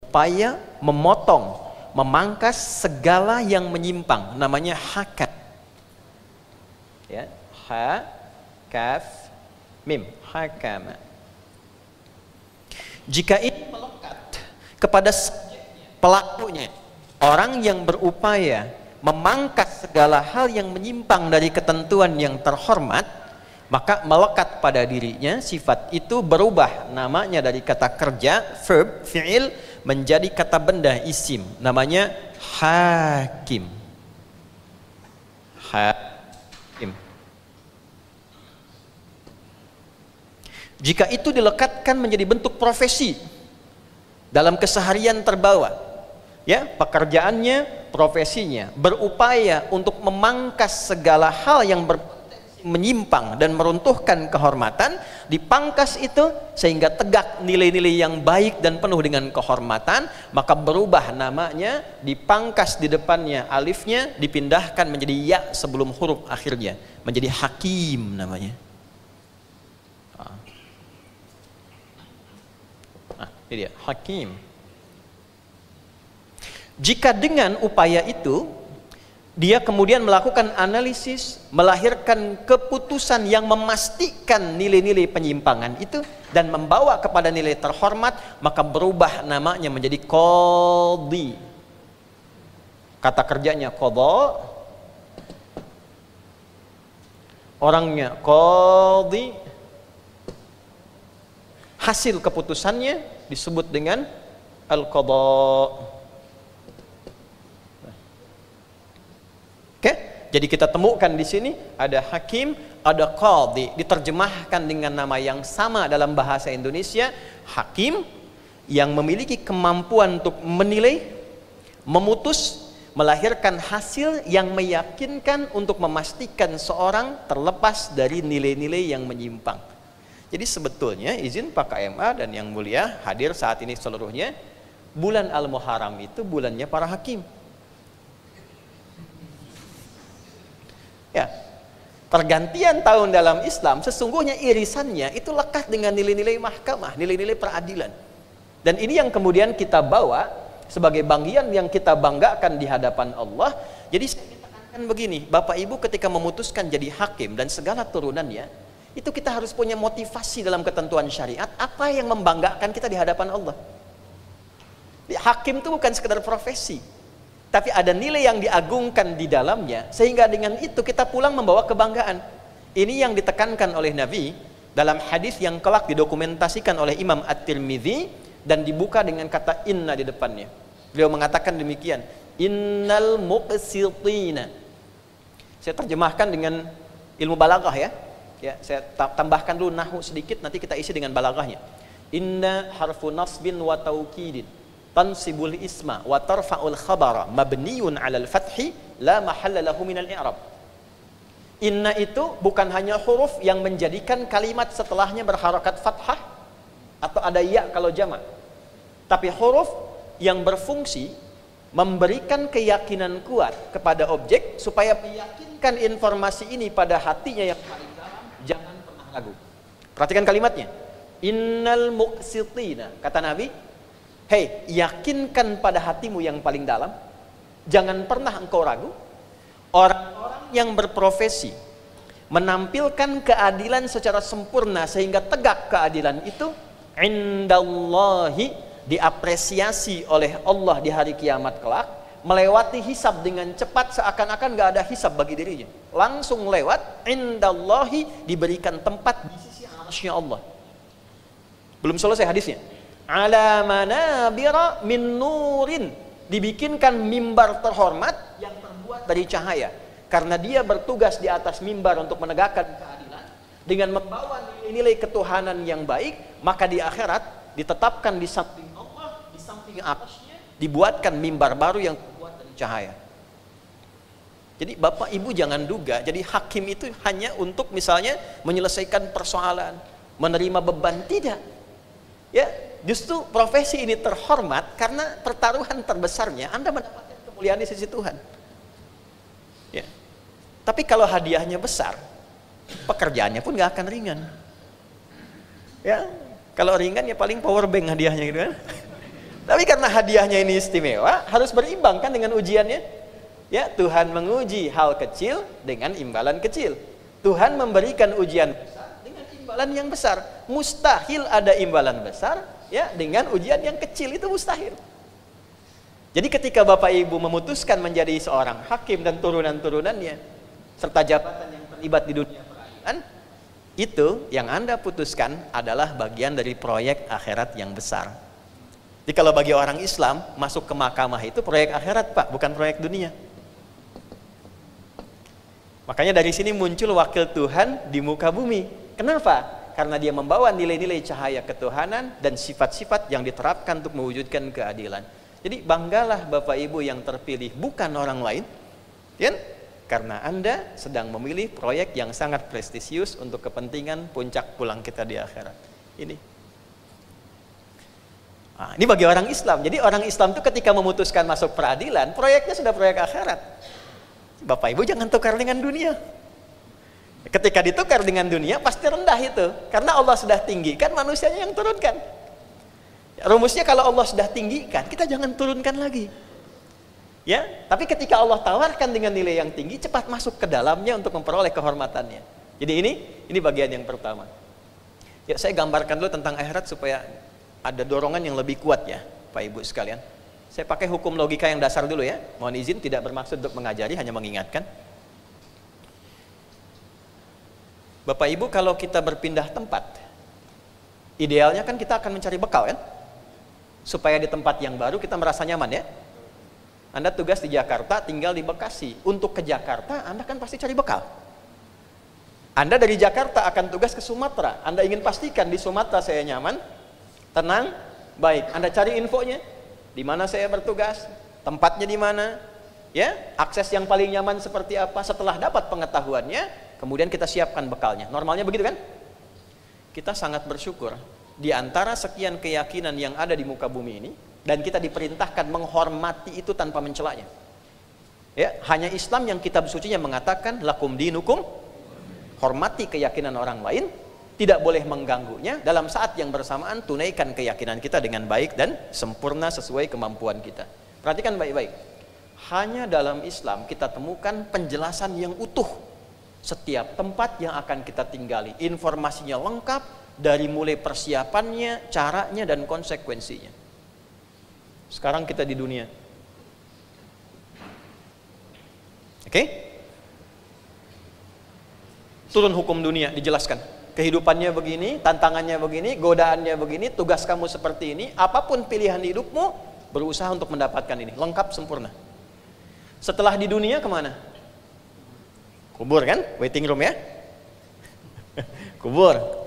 upaya memotong, memangkas segala yang menyimpang, namanya hakam. Ya, ha, kaf, mim, hakama. Jika ini melekat kepada pelakunya, orang yang berupaya memangkas segala hal yang menyimpang dari ketentuan yang terhormat, maka melekat pada dirinya sifat itu berubah namanya dari kata kerja, verb, fi'il, menjadi kata benda, isim, namanya hakim. Hakim. Jika itu dilekatkan menjadi bentuk profesi dalam keseharian terbawa, ya, pekerjaannya, profesinya, berupaya untuk memangkas segala hal yang menyimpang dan meruntuhkan kehormatan, dipangkas itu sehingga tegak nilai-nilai yang baik dan penuh dengan kehormatan, maka berubah namanya, dipangkas di depannya alifnya, dipindahkan menjadi ya sebelum huruf akhirnya, menjadi hakim namanya. Ini dia, hakim. Jika dengan upaya itu dia kemudian melakukan analisis, melahirkan keputusan yang memastikan nilai-nilai penyimpangan itu dan membawa kepada nilai terhormat, maka berubah namanya menjadi qadhi. Kata kerjanya qadha, orangnya qadhi, hasil keputusannya disebut dengan al-qadha. Oke, jadi kita temukan di sini ada hakim, ada qadhi, diterjemahkan dengan nama yang sama dalam bahasa Indonesia, hakim, yang memiliki kemampuan untuk menilai, memutus, melahirkan hasil yang meyakinkan untuk memastikan seorang terlepas dari nilai-nilai yang menyimpang. Jadi sebetulnya izin Pak KMA dan yang mulia hadir saat ini seluruhnya, bulan Al-Muharram itu bulannya para hakim. Ya, pergantian tahun dalam Islam sesungguhnya irisannya itu lekat dengan nilai-nilai mahkamah, nilai-nilai peradilan. Dan ini yang kemudian kita bawa sebagai bagian yang kita banggakan di hadapan Allah. Jadi saya tekankan begini, Bapak Ibu ketika memutuskan jadi hakim dan segala turunannya, itu kita harus punya motivasi dalam ketentuan syariat, apa yang membanggakan kita di hadapan Allah. Hakim itu bukan sekedar profesi, tapi ada nilai yang diagungkan di dalamnya, sehingga dengan itu kita pulang membawa kebanggaan. Ini yang ditekankan oleh Nabi dalam hadis yang kelak didokumentasikan oleh Imam At-Tirmidzi dan dibuka dengan kata inna di depannya. Beliau mengatakan demikian, innal muqsitina. Saya terjemahkan dengan ilmu balaghah ya. Ya, saya tambahkan dulu nahwu sedikit, nanti kita isi dengan balaghahnya. Inna harfu nasbin wa taukidin tansibul isma wa tarfa'ul khabara mabniyun 'alal fathi la mahalla lahu minal i'rab. Inna itu bukan hanya huruf yang menjadikan kalimat setelahnya berharakat fathah atau ada ya kalau jamak, tapi huruf yang berfungsi memberikan keyakinan kuat kepada objek supaya meyakinkan informasi ini pada hatinya yang paling dalam, jangan pernah ragu. Perhatikan kalimatnya, innal muqsitina, kata Nabi, hei, yakinkan pada hatimu yang paling dalam, jangan pernah engkau ragu. Orang-orang yang berprofesi menampilkan keadilan secara sempurna sehingga tegak keadilan itu, indallahi, diapresiasi oleh Allah di hari kiamat kelak, melewati hisab dengan cepat seakan-akan gak ada hisab bagi dirinya, langsung lewat, indallahi, diberikan tempat di sisi arsy Allah. Belum selesai hadisnya, ala manabira min nurin, dibikinkan mimbar terhormat yang terbuat dari cahaya, karena dia bertugas di atas mimbar untuk menegakkan keadilan dengan membawa nilai-nilai ketuhanan yang baik. Maka di akhirat ditetapkan di samping Allah, di samping arsy-Nya dibuatkan mimbar baru yang terbuat dari cahaya. Jadi Bapak Ibu jangan duga jadi hakim itu hanya untuk misalnya menyelesaikan persoalan, menerima beban, tidak. Ya, justru profesi ini terhormat karena pertaruhan terbesarnya Anda mendapatkan kemuliaan di sisi Tuhan. Ya. Tapi kalau hadiahnya besar, pekerjaannya pun gak akan ringan. Ya, kalau ringan ya paling power bank hadiahnya gitu kan. Tapi karena hadiahnya ini istimewa, harus berimbang kan dengan ujiannya. Ya, Tuhan menguji hal kecil dengan imbalan kecil. Tuhan memberikan ujian besar dengan imbalan yang besar. Mustahil ada imbalan besar ya dengan ujian yang kecil, itu mustahil. Jadi ketika Bapak Ibu memutuskan menjadi seorang hakim dan turunan-turunannya serta jabatan yang terlibat di dunia peradilan, itu yang Anda putuskan adalah bagian dari proyek akhirat yang besar. Jadi kalau bagi orang Islam masuk ke mahkamah itu proyek akhirat, Pak, bukan proyek dunia. Makanya dari sini muncul wakil Tuhan di muka bumi. Kenapa? Karena dia membawa nilai-nilai cahaya ketuhanan dan sifat-sifat yang diterapkan untuk mewujudkan keadilan. Jadi banggalah Bapak Ibu yang terpilih, bukan orang lain, ya? Karena Anda sedang memilih proyek yang sangat prestisius untuk kepentingan puncak pulang kita di akhirat. Ini bagi orang Islam. Jadi orang Islam itu ketika memutuskan masuk peradilan, proyeknya sudah proyek akhirat. Bapak Ibu jangan tukar dengan dunia. Ketika ditukar dengan dunia pasti rendah itu, karena Allah sudah tinggikan, manusianya yang turunkan. Rumusnya kalau Allah sudah tinggikan, kita jangan turunkan lagi. Ya, tapi ketika Allah tawarkan dengan nilai yang tinggi, cepat masuk ke dalamnya untuk memperoleh kehormatannya. Jadi ini bagian yang pertama. Ya, saya gambarkan dulu tentang akhirat supaya ada dorongan yang lebih kuat ya, Pak Ibu sekalian. Saya pakai hukum logika yang dasar dulu ya. Mohon izin, tidak bermaksud untuk mengajari, hanya mengingatkan. Bapak Ibu, kalau kita berpindah tempat, idealnya kan kita akan mencari bekal kan? Supaya di tempat yang baru kita merasa nyaman ya. Anda tugas di Jakarta, tinggal di Bekasi. Untuk ke Jakarta, Anda kan pasti cari bekal. Anda dari Jakarta akan tugas ke Sumatera. Anda ingin pastikan di Sumatera saya nyaman, tenang, baik. Anda cari infonya. Di mana saya bertugas, tempatnya di mana, ya, akses yang paling nyaman seperti apa. Setelah dapat pengetahuannya, kemudian kita siapkan bekalnya. Normalnya begitu kan? Kita sangat bersyukur di antara sekian keyakinan yang ada di muka bumi ini, dan kita diperintahkan menghormati itu tanpa mencelanya. Ya, hanya Islam yang kitab sucinya mengatakan lakum dinukum, hormati keyakinan orang lain, tidak boleh mengganggunya. Dalam saat yang bersamaan tunaikan keyakinan kita dengan baik dan sempurna sesuai kemampuan kita. Perhatikan baik-baik. Hanya dalam Islam kita temukan penjelasan yang utuh setiap tempat yang akan kita tinggali. Informasinya lengkap dari mulai persiapannya, caranya dan konsekuensinya. Sekarang kita di dunia. Oke? Turun hukum dunia dijelaskan. Kehidupannya begini, tantangannya begini, godaannya begini, tugas kamu seperti ini, apapun pilihan hidupmu, berusaha untuk mendapatkan ini, lengkap, sempurna. Setelah di dunia kemana? Kubur kan? Waiting room ya? Kubur.